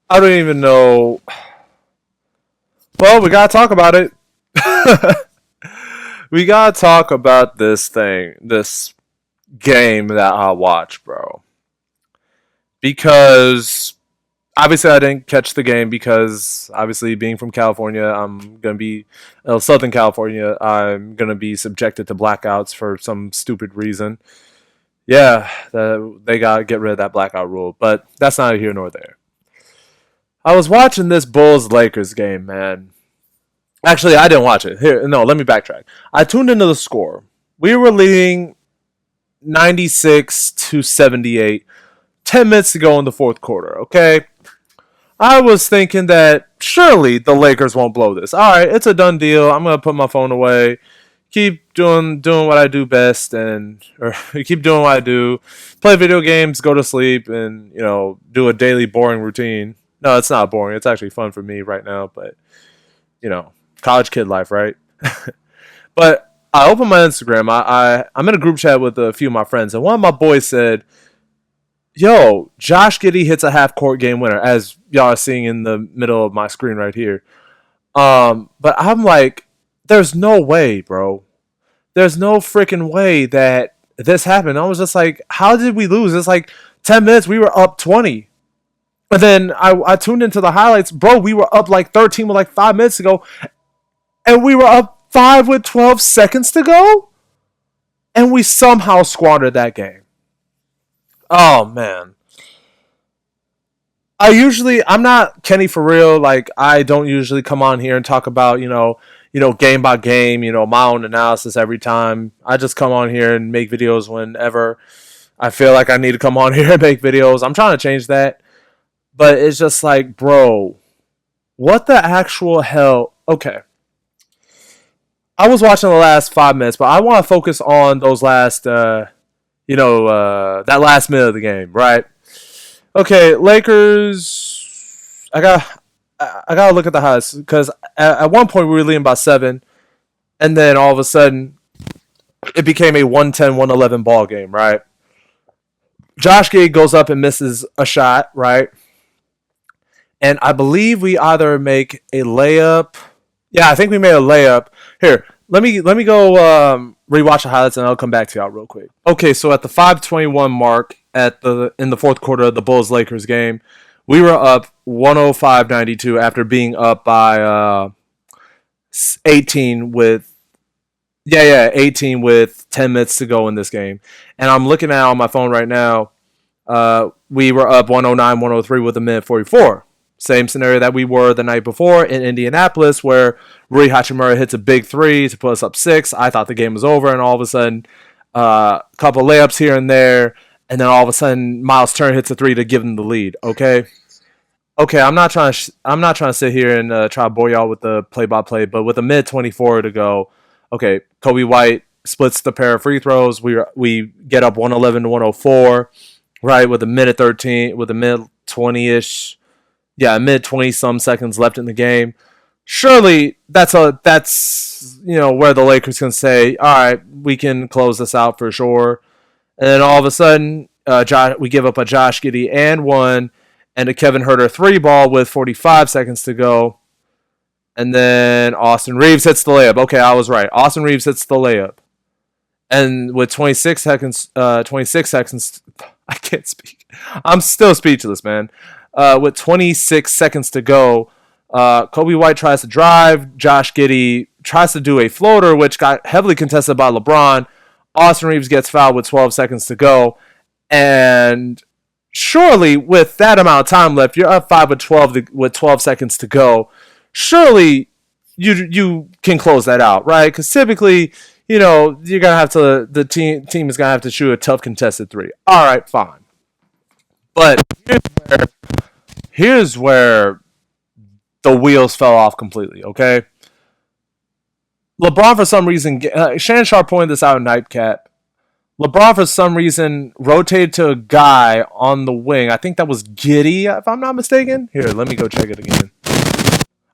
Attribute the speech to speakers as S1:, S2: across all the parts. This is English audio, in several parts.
S1: I don't even know. Well, we gotta talk about it. We gotta talk about this thing, this game that I watch, bro. Because obviously I didn't catch the game because obviously being from California, I'm gonna be Southern California. I'm gonna be subjected to blackouts for some stupid reason. Yeah, they gotta get rid of that blackout rule, but that's neither here nor there. I was watching this Bulls Lakers game, man. Actually, I didn't watch it. Here, no, let me backtrack. I tuned into the score. We were leading 96-78. 10 minutes to go in the fourth quarter, okay? I was thinking that surely the Lakers won't blow this. All right, it's a done deal. I'm going to put my phone away. Keep doing what I do best or keep doing what I do. Play video games, go to sleep, and, do a daily boring routine. No, it's not boring. It's actually fun for me right now, but, college kid life, right? But I opened my Instagram. I'm in a group chat with a few of my friends, and one of my boys said, "Yo, Josh Giddey hits a half court game winner," as y'all are seeing in the middle of my screen right here. But I'm like, there's no way, bro. There's no freaking way that this happened. I was just like, how did we lose? It's like 10 minutes, we were up 20. And then I tuned into the highlights. Bro, we were up like 13 with like 5 minutes to go. And we were up 5 with 12 seconds to go. And we somehow squandered that game. Oh, man. I'm not Kenny for real. Like, I don't usually come on here and talk about, game by game, my own analysis every time. I just come on here and make videos whenever I feel like I need to come on here and make videos. I'm trying to change that. But it's just like, bro, what the actual hell? Okay. I was watching the last 5 minutes, but I want to focus on those last, that last minute of the game, right? Okay, Lakers. I gotta look at the highlights because at one point we were leading by 7, and then all of a sudden it became a 110-111 ball game, right? Josh Gay goes up and misses a shot, right? And I believe we either make a layup. Yeah, I think we made a layup. Here, let me go rewatch the highlights and I'll come back to y'all real quick. Okay, so at the 5:21 mark in the fourth quarter of the Bulls Lakers game, we were up 105-92 after being up by 18 with 18 with 10 minutes to go in this game. And I'm looking at on my phone right now. We were up 109-103 with a minute 44. Same scenario that we were the night before in Indianapolis, where Rui Hachimura hits a big three to put us up 6. I thought the game was over, and all of a sudden, a couple layups here and there, and then all of a sudden, Miles Turner hits a 3 to give them the lead. Okay, I'm not trying to sit here and try to bore y'all with the play-by-play, but with a minute 24 to go, okay, Kobe White splits the pair of free throws. We get up 111-104, right, with a minute 13, with a minute 20-ish. Yeah, mid 20 some seconds left in the game. Surely that's where the Lakers can say, all right, we can close this out for sure. And then all of a sudden, we give up a Josh Giddey and 1, and a Kevin Huerter 3 ball with 45 seconds to go. And then Austin Reeves hits the layup. Okay, I was right. Austin Reeves hits the layup. And with 26 seconds, I can't speak. I'm still speechless, man. With 26 seconds to go, Kobe White tries to drive. Josh Giddey tries to do a floater, which got heavily contested by LeBron. Austin Reeves gets fouled with 12 seconds to go. And surely, with that amount of time left, you're up 5 with 12 seconds to go. Surely, you can close that out, right? Because typically, you're gonna have to. The team is gonna have to shoot a tough contested 3. All right, fine. But here's where the wheels fell off completely, okay? LeBron, for some reason, Shannon Sharp pointed this out in Nightcap. LeBron, for some reason, rotated to a guy on the wing. I think that was Giddey, if I'm not mistaken. Here, let me go check it again.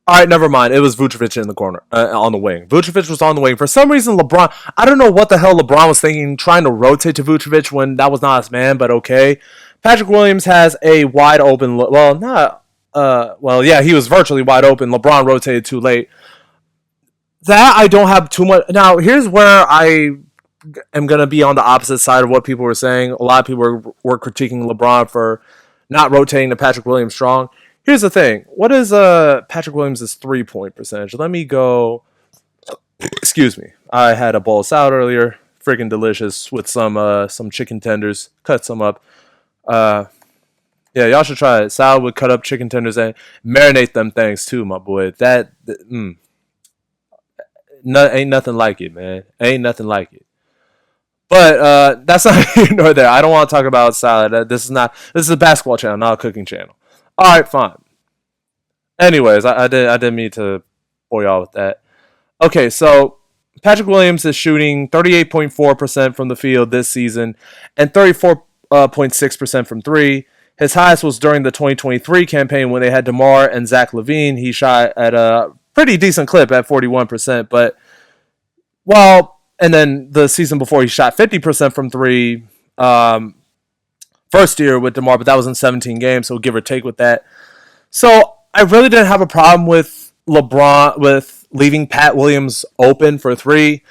S1: All right, never mind. It was Vucevic in the corner, on the wing. Vucevic was on the wing. For some reason, LeBron, I don't know what the hell LeBron was thinking, trying to rotate to Vucevic when that was not his man, but okay. Patrick Williams has a wide open. Well, not. Well, yeah, he was virtually wide open. LeBron rotated too late. That I don't have too much. Now, here's where I am going to be on the opposite side of what people were saying. A lot of people were critiquing LeBron for not rotating to Patrick Williams strong. Here's the thing. What is Patrick Williams' 3-point percentage? Let me go. Excuse me. I had a bowl of salad earlier. Freaking delicious with some chicken tenders. Cut some up. Yeah, y'all should try it. Salad with cut up chicken tenders and marinate them things too, my boy. Ain't nothing like it, man. Ain't nothing like it. But that's not here nor there. I don't want to talk about salad. This is a basketball channel, not a cooking channel. All right, fine. Anyways, I didn't mean to bore y'all with that. Okay, so Patrick Williams is shooting 38.4% from the field this season and 34.6% from three. His highest was during the 2023 campaign when they had DeMar and Zach LaVine. He shot at a pretty decent clip at 41%, but and then the season before he shot 50% from three. First year with DeMar, but that was in 17 games, so give or take with that. So I really didn't have a problem with LeBron with leaving Pat Williams open for three,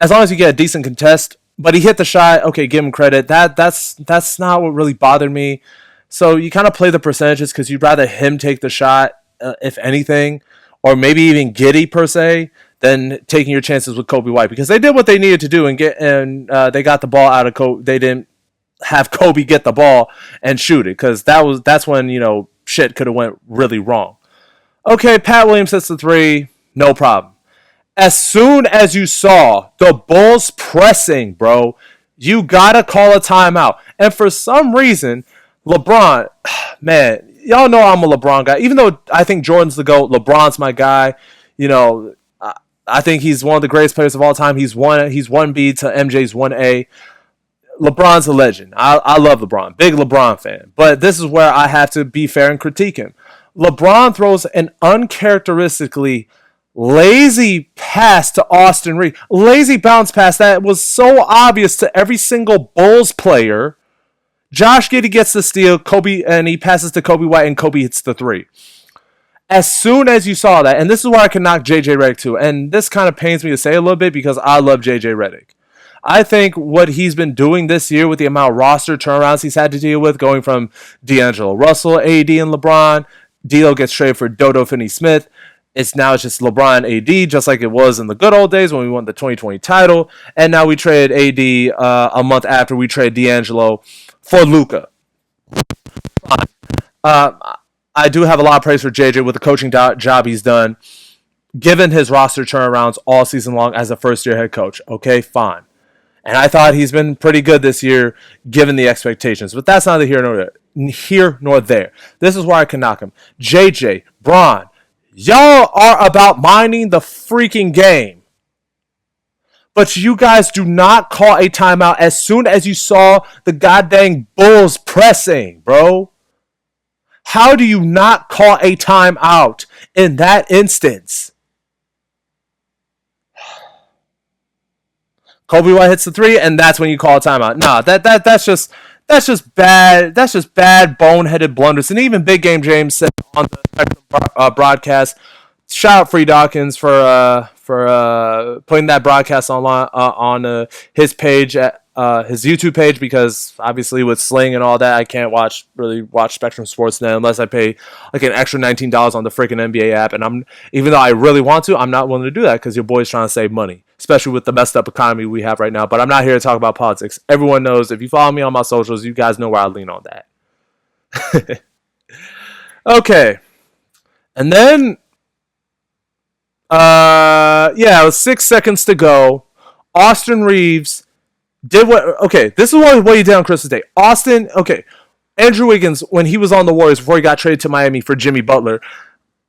S1: as long as you get a decent contest. But he hit the shot. Okay, give him credit. That's not what really bothered me. So you kind of play the percentages because you'd rather him take the shot, if anything, or maybe even Giddey per se, than taking your chances with Kobe White, because they did what they needed to do and they got the ball out of Kobe. They didn't have Kobe get the ball and shoot it, because that's when shit could have went really wrong. Okay, Pat Williams hits the three, no problem. As soon as you saw the Bulls pressing, bro, you gotta call a timeout. And for some reason, LeBron, man, y'all know I'm a LeBron guy. Even though I think Jordan's the GOAT, LeBron's my guy. I think he's one of the greatest players of all time. He's 1B to MJ's 1A. LeBron's a legend. I love LeBron. Big LeBron fan. But this is where I have to be fair and critique him. LeBron throws an uncharacteristically lazy pass to Austin Reeves. Lazy bounce pass that was so obvious to every single Bulls player. Josh Giddey gets the steal, and he passes to Kobe White, and Kobe hits the three. As soon as you saw that, and this is where I can knock JJ Redick too, and this kind of pains me to say a little bit because I love JJ Redick. I think what he's been doing this year with the amount of roster turnarounds he's had to deal with, going from D'Angelo Russell, AD, and LeBron, D'Lo gets traded for Dodo Finney-Smith. It's just LeBron AD, just like it was in the good old days when we won the 2020 title. And now we traded AD a month after we traded D'Angelo for Luka. I do have a lot of praise for JJ with the coaching job he's done, given his roster turnarounds all season long as a first-year head coach. Okay, fine. And I thought he's been pretty good this year, given the expectations. But that's neither here nor there. This is where I can knock him. JJ, Bron, y'all are about minding the freaking game. But you guys do not call a timeout as soon as you saw the goddamn Bulls pressing, bro. How do you not call a timeout in that instance? Kobe White hits the three, and that's when you call a timeout. Nah, that's just bad. That's just bad, boneheaded blunders. And even Big Game James said on the broadcast, shout out Free Dawkins for putting that broadcast online on his page at his YouTube page, because obviously with Sling and all that, I can't really watch Spectrum Sportsnet unless I pay like an extra $19 on the freaking NBA app. And even though I really want to, I'm not willing to do that because your boy's trying to save money, especially with the messed up economy we have right now. But I'm not here to talk about politics. Everyone knows, if you follow me on my socials, you guys know where I lean on that. Okay. And then, it was 6 seconds to go. Austin Reeves did this is what he did on Christmas Day. Andrew Wiggins, when he was on the Warriors before he got traded to Miami for Jimmy Butler,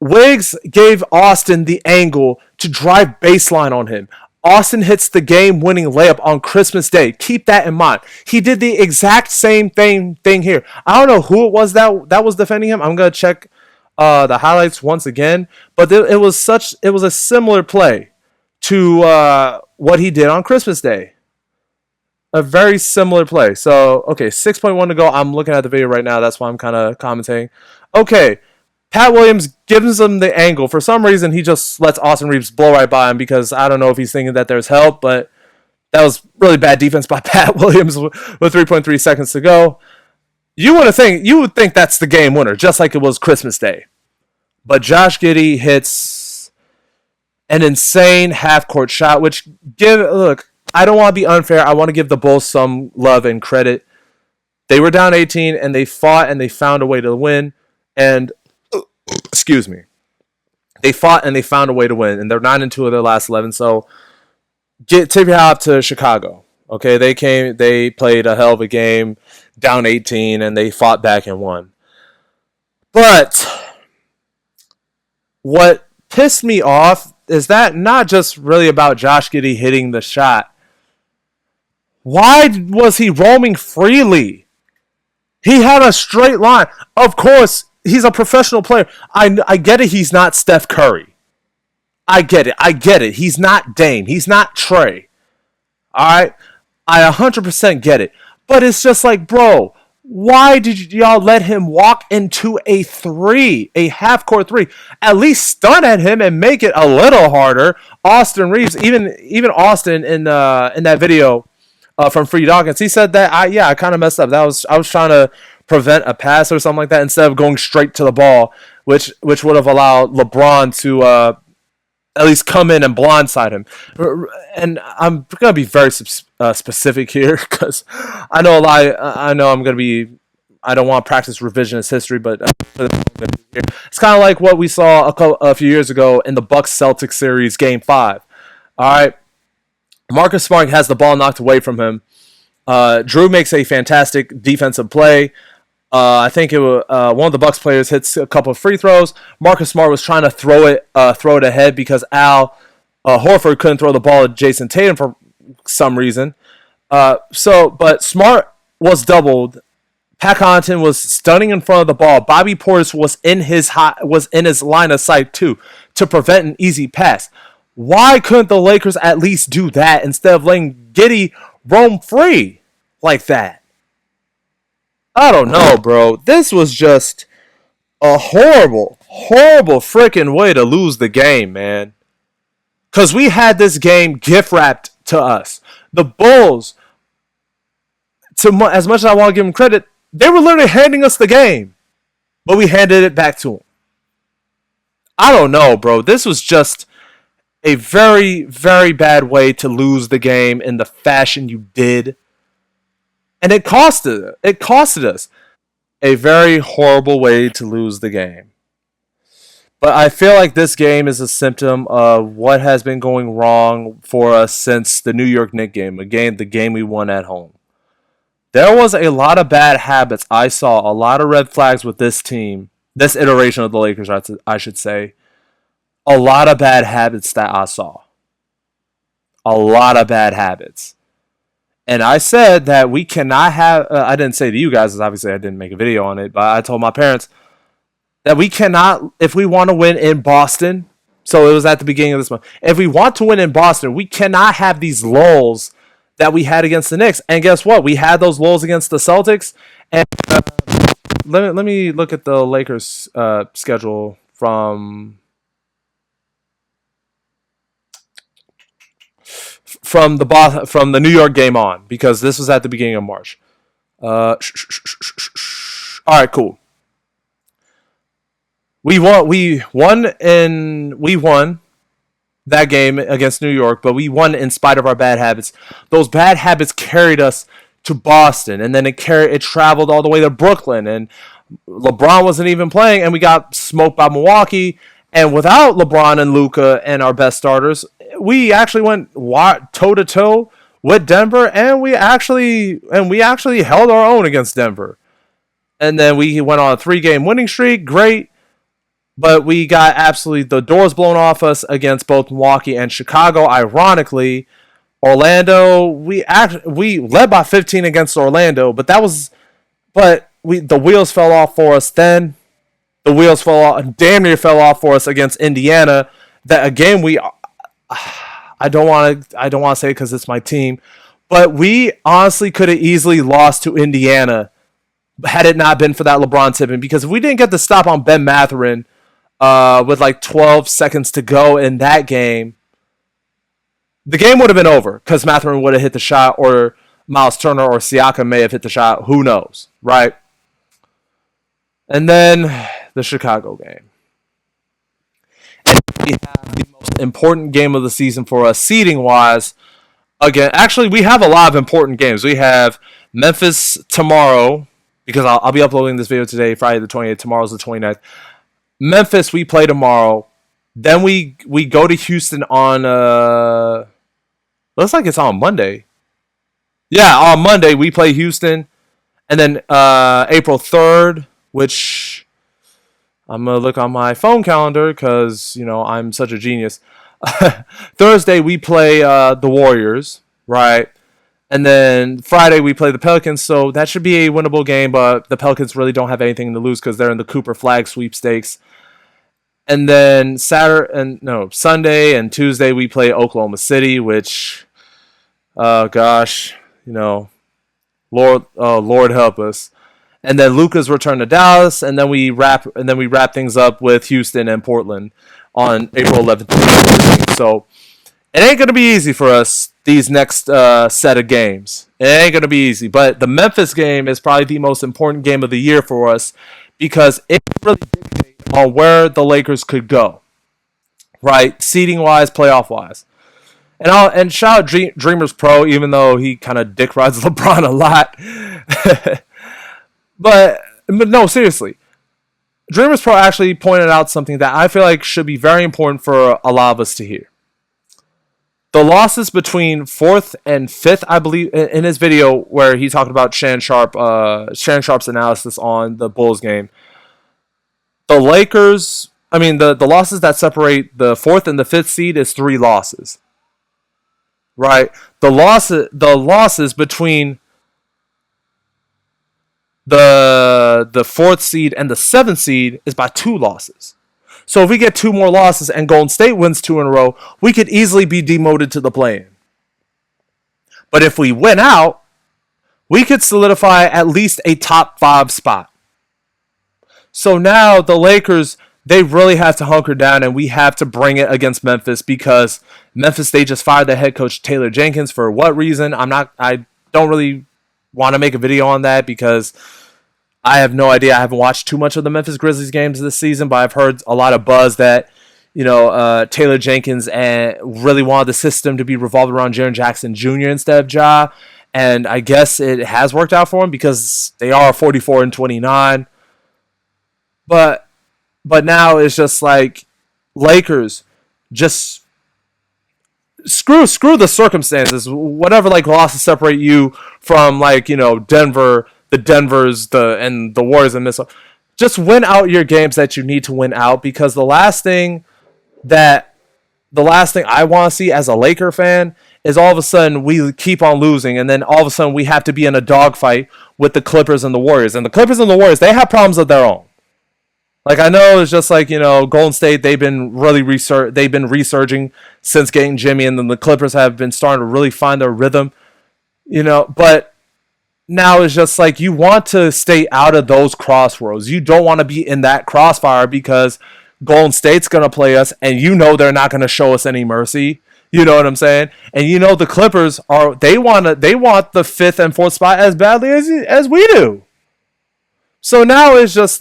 S1: Wiggs gave Austin the angle to drive baseline on him. Austin hits the game-winning layup on Christmas Day. Keep that in mind. He did the exact same thing here. I don't know who it was that was defending him. I'm going to check the highlights once again. But it was a similar play to what he did on Christmas Day. A very similar play. So, okay, 6.1 to go. I'm looking at the video right now. That's why I'm kind of commentating. Okay, Pat Williams gives him the angle. For some reason, he just lets Austin Reeves blow right by him because I don't know if he's thinking that there's help, but that was really bad defense by Pat Williams with 3.3 seconds to go. You would think that's the game winner, just like it was Christmas Day. But Josh Giddey hits an insane half court shot, which look, I don't want to be unfair. I want to give the Bulls some love and credit. They were down 18 and they fought and they found a way to win. And excuse me, they fought and they found a way to win. And they're 9-2 of their last 11. So tip your hat off to Chicago. Okay, they played a hell of a game, down 18, and they fought back and won. But what pissed me off is that not just really about Josh Giddey hitting the shot. Why was he roaming freely? He had a straight line. Of course, he's a professional player. I get it. He's not Steph Curry. I get it. He's not Dame. He's not Trey. All right? I 100% get it. But it's just like, bro, why did y'all let him walk into a half-court three? At least stun at him and make it a little harder. Austin Reeves, even Austin in that video from Free Dawkins, he said that I kind of messed up. I was trying to prevent a pass or something like that instead of going straight to the ball, which would have allowed LeBron to at least come in and blindside him. And I'm going to be very specific here because I know I know I'm going to be. I don't want to practice revisionist history, but it's kind of like what we saw a few years ago in the Bucks Celtics series, Game 5. All right, Marcus Smart has the ball knocked away from him. Drew makes a fantastic defensive play. I think one of the Bucks players hits a couple of free throws. Marcus Smart was trying to throw it ahead because Al Horford couldn't throw the ball at Jason Tatum for some reason. But Smart was doubled. Pat Connaughton was stunning in front of the ball. Bobby Portis was in his line of sight too to prevent an easy pass. Why couldn't the Lakers at least do that instead of letting Giddey roam free like that? I don't know, bro. This was just a horrible, horrible freaking way to lose the game, man. Because we had this game gift wrapped to us. The Bulls, as much as I want to give them credit, they were literally handing us the game. But we handed it back to them. I don't know, bro. This was just a very, very bad way to lose the game in the fashion you did. And it costed us a very horrible way to lose the game. But I feel like this game is a symptom of what has been going wrong for us since the New York Knicks game, the game we won at home. There was a lot of bad habits. I saw a lot of red flags with this team, this iteration of the Lakers, I should say. A lot of bad habits that I saw. A lot of bad habits. And I said that we cannot have, I didn't say to you guys, because obviously I didn't make a video on it, but I told my parents that we cannot, if we want to win in Boston, so it was at the beginning of this month, if we want to win in Boston, we cannot have these lulls that we had against the Knicks. And guess what? We had those lulls against the Celtics. And let me look at the Lakers schedule from the New York game on, because this was at the beginning of March. All right, cool. We won that game against New York, but we won in spite of our bad habits. Those bad habits carried us to Boston, and then it traveled all the way to Brooklyn, and LeBron wasn't even playing, and we got smoked by Milwaukee. And without LeBron and Luka and our best starters, we actually went toe to toe with Denver, and we actually held our own against Denver. And then we went on a 3-game winning streak. Great. But we got absolutely the doors blown off us against both Milwaukee and Chicago. Ironically, Orlando, we led by 15 against Orlando, but the wheels fell off for us then. The wheels damn near fell off for us against Indiana. That a game I don't want to say it because it's my team, But we honestly could have easily lost to Indiana had it not been for that LeBron tipping. Because if we didn't get the stop on Ben Mathurin with like 12 seconds to go in that game, the game would have been over because Mathurin would have hit the shot, or Miles Turner or Siakam may have hit the shot. Who knows, right? And then the Chicago game. And we have the most important game of the season for us, seeding-wise. Again, actually, we have a lot of important games. We have Memphis tomorrow, because I'll be uploading this video today, Friday the 28th. Tomorrow's the 29th. Memphis, we play tomorrow. Then we go to Houston on... looks like it's on Monday. Yeah, on Monday, we play Houston. And then April 3rd, which I'm going to look on my phone calendar because, I'm such a genius. Thursday, we play the Warriors, right? And then Friday, we play the Pelicans, so that should be a winnable game, but the Pelicans really don't have anything to lose because they're in the Cooper Flag sweepstakes. And then Sunday and Tuesday, we play Oklahoma City, which, gosh, Lord help us. And then Luka's return to Dallas, and then we wrap things up with Houston and Portland on April 11th. So it ain't gonna be easy for us these next set of games. It ain't gonna be easy, but the Memphis game is probably the most important game of the year for us because it really dictates on where the Lakers could go, right? Seeding wise, playoff wise. And shout out Dreamers Pro, even though he kind of dick rides LeBron a lot. but no, seriously. Dreamers Pro actually pointed out something that I feel like should be very important for a lot of us to hear. The losses between 4th and 5th, I believe, in his video where he talked about Shannon Sharp's analysis on the Bulls game. The Lakers, the losses that separate the 4th and the 5th seed is 3 losses. Right? The losses between the 4th seed and the 7th seed is by 2 losses. So if we get 2 more losses and Golden State wins 2 in a row, we could easily be demoted to the play-in. But if we win out, we could solidify at least a top 5 spot. So now the Lakers, they really have to hunker down, and we have to bring it against Memphis because Memphis, they just fired the head coach Taylor Jenkins. For what reason? I don't really want to make a video on that because I have no idea. I haven't watched too much of the Memphis Grizzlies games this season, but I've heard a lot of buzz that Taylor Jenkins really wanted the system to be revolved around Jaren Jackson Jr. instead of Ja, and I guess it has worked out for him because they are 44-29. But now it's just like Lakers, just screw the circumstances. Whatever losses separate you from Denver, the Denvers, and the Warriors and Minnesota. Just win out your games that you need to win out because the last thing I want to see as a Laker fan is all of a sudden we keep on losing, and then all of a sudden we have to be in a dogfight with the Clippers and the Warriors. And the Clippers and the Warriors, they have problems of their own. I know it's just Golden State, they've been resurging since getting Jimmy, and then the Clippers have been starting to really find their rhythm, but now it's just you want to stay out of those crossroads. You don't want to be in that crossfire because Golden State's going to play us, and they're not going to show us any mercy. You know what I'm saying? And the Clippers they want the 5th and 4th spot as badly as we do. So now it's just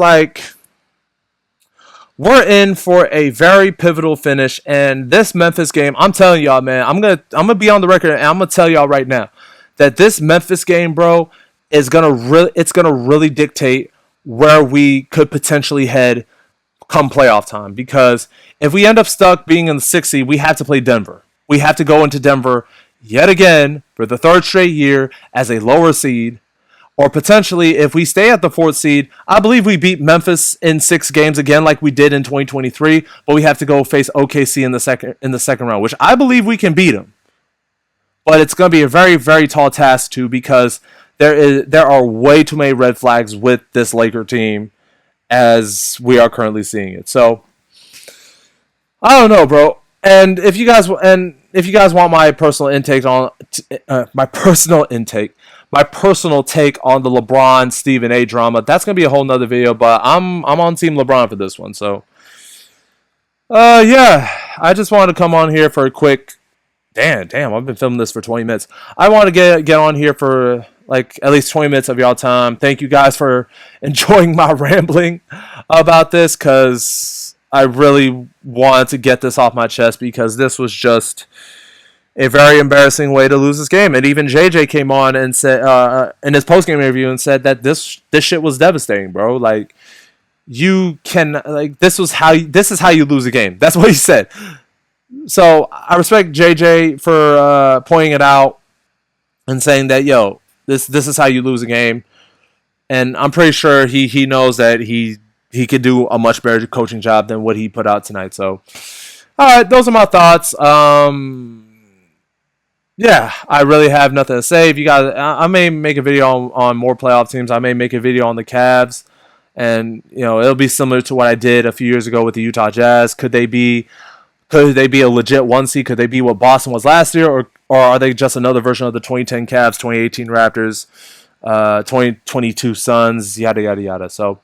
S1: we're in for a very pivotal finish, and this Memphis game, I'm telling y'all, man, I'm gonna be on the record, and I'm gonna tell y'all right now that this Memphis game, bro, it's gonna really dictate where we could potentially head come playoff time. Because if we end up stuck being in the 6th seed, we have to play Denver. We have to go into Denver yet again for the 3rd straight year as a lower seed. Or potentially, if we stay at the 4th seed, I believe we beat Memphis in 6 games again, like we did in 2023. But we have to go face OKC in the second round, which I believe we can beat them. But it's going to be a very, very tall task too, because there are way too many red flags with this Laker team as we are currently seeing it. So I don't know, bro. And if if you guys want my personal intake on my personal take on the LeBron Stephen A drama, that's gonna be a whole nother video. But I'm on Team LeBron for this one. So, yeah, I just wanted to come on here for a quick. Damn, I've been filming this for 20 minutes. I want to get on here for like at least 20 minutes of y'all time. Thank you guys for enjoying my rambling about this, because I really wanted to get this off my chest, because this was just a very embarrassing way to lose this game. And even JJ came on and said in his post game interview and said that this shit was devastating, bro. Like, you can, like, this is how you lose a game. That's what he said. So I respect JJ for pointing it out and saying that, yo, this is how you lose a game. And I'm pretty sure he knows that he could do a much better coaching job than what he put out tonight. So, all right, those are my thoughts. Yeah, I really have nothing to say. If you guys, I may make a video on more playoff teams. I may make a video on the Cavs, and it'll be similar to what I did a few years ago with the Utah Jazz. Could they be a legit 1 seed? Could they be what Boston was last year, or are they just another version of the 2010 Cavs, 2018 Raptors, 2022 Suns, yada yada yada? So,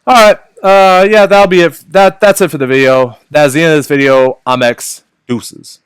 S1: all right, yeah, that'll be it. That's it for the video. That's the end of this video. I'm X. Deuces.